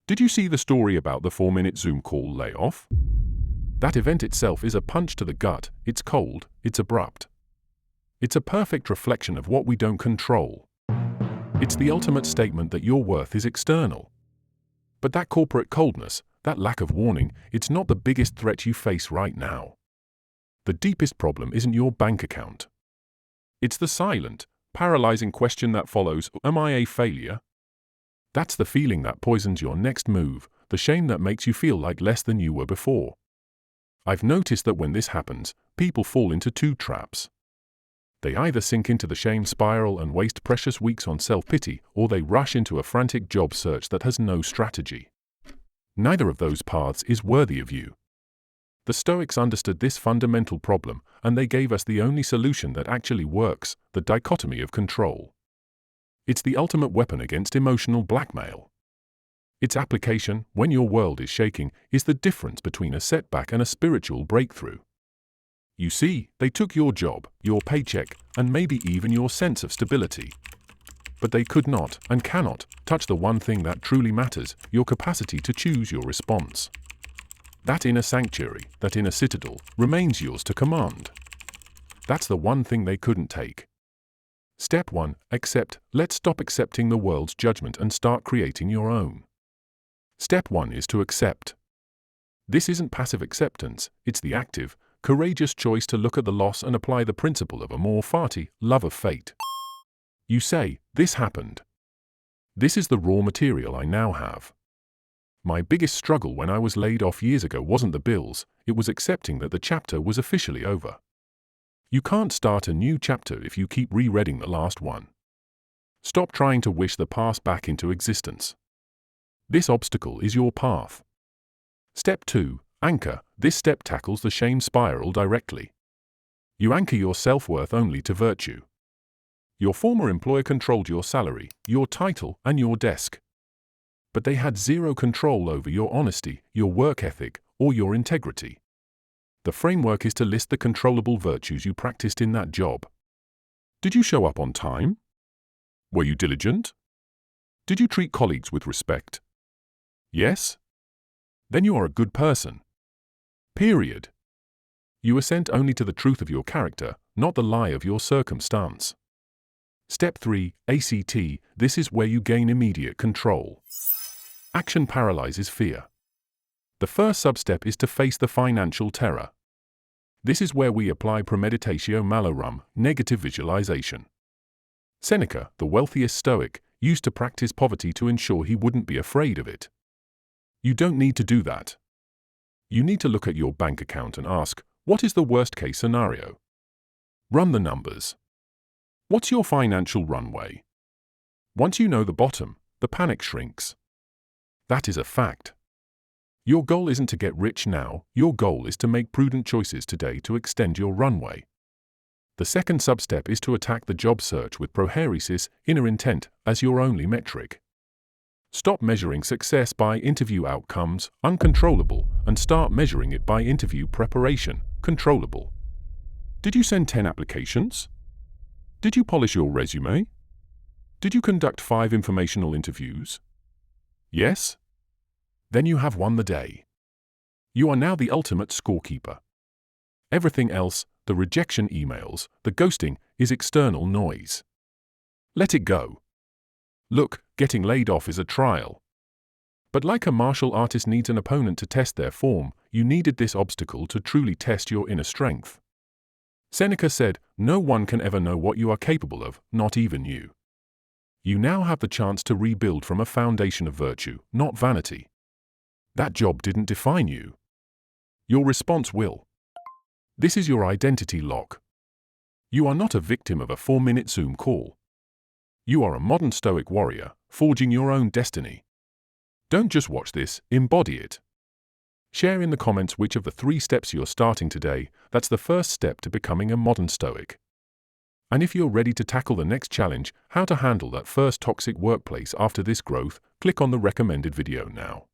Did you see the story about the 4-minute Zoom call layoff? That event itself is a punch to the gut. It's cold, it's abrupt. It's a perfect reflection of what we don't control. It's the ultimate statement that your worth is external. But that corporate coldness, that lack of warning, it's not the biggest threat you face right now. The deepest problem isn't your bank account. It's the silent, paralyzing question that follows, am I a failure? That's the feeling that poisons your next move, the shame that makes you feel like less than you were before. I've noticed that when this happens, people fall into two traps. They either sink into the shame spiral and waste precious weeks on self-pity, or they rush into a frantic job search that has no strategy. Neither of those paths is worthy of you. The Stoics understood this fundamental problem, and they gave us the only solution that actually works, the dichotomy of control. It's the ultimate weapon against emotional blackmail. Its application, when your world is shaking, is the difference between a setback and a spiritual breakthrough. You see, they took your job, your paycheck, and maybe even your sense of stability. But they could not, and cannot, touch the one thing that truly matters, your capacity to choose your response. That inner sanctuary, that inner citadel, remains yours to command. That's the one thing they couldn't take. Step 1. Accept. Let's stop accepting the world's judgment and start creating your own. Step 1 is to accept. This isn't passive acceptance, it's the active, courageous choice to look at the loss and apply the principle of Amor, Fati, love of fate. You say, this happened. This is the raw material I now have. My biggest struggle when I was laid off years ago wasn't the bills, it was accepting that the chapter was officially over. You can't start a new chapter if you keep rereading the last one. Stop trying to wish the past back into existence. This obstacle is your path. Step 2. Anchor. This step tackles the shame spiral directly. You anchor your self-worth only to virtue. Your former employer controlled your salary, your title, and your desk. But they had zero control over your honesty, your work ethic, or your integrity. The framework is to list the controllable virtues you practiced in that job. Did you show up on time? Were you diligent? Did you treat colleagues with respect? Yes? Then you are a good person. Period. You assent only to the truth of your character, not the lie of your circumstance. Step 3. ACT. This is where you gain immediate control. Action paralyzes fear. The first sub-step is to face the financial terror. This is where we apply premeditatio malorum, negative visualization. Seneca, the wealthiest Stoic, used to practice poverty to ensure he wouldn't be afraid of it. You don't need to do that. You need to look at your bank account and ask, what is the worst-case scenario? Run the numbers. What's your financial runway? Once you know the bottom, the panic shrinks. That is a fact. Your goal isn't to get rich now, your goal is to make prudent choices today to extend your runway. The second sub-step is to attack the job search with prohairesis, inner intent, as your only metric. Stop measuring success by interview outcomes, uncontrollable, and start measuring it by interview preparation, controllable. Did you send 10 applications? Did you polish your resume? Did you conduct 5 informational interviews? Yes? Then you have won the day. You are now the ultimate scorekeeper. Everything else, the rejection emails, the ghosting, is external noise. Let it go. Look, getting laid off is a trial. But like a martial artist needs an opponent to test their form, you needed this obstacle to truly test your inner strength. Seneca said, no one can ever know what you are capable of, not even you. You now have the chance to rebuild from a foundation of virtue, not vanity. That job didn't define you. Your response will. This is your identity lock. You are not a victim of a 4-minute Zoom call. You are a modern Stoic warrior, forging your own destiny. Don't just watch this, embody it. Share in the comments which of the 3 steps you're starting today. That's the first step to becoming a modern Stoic. And if you're ready to tackle the next challenge, how to handle that first toxic workplace after this growth, click on the recommended video now.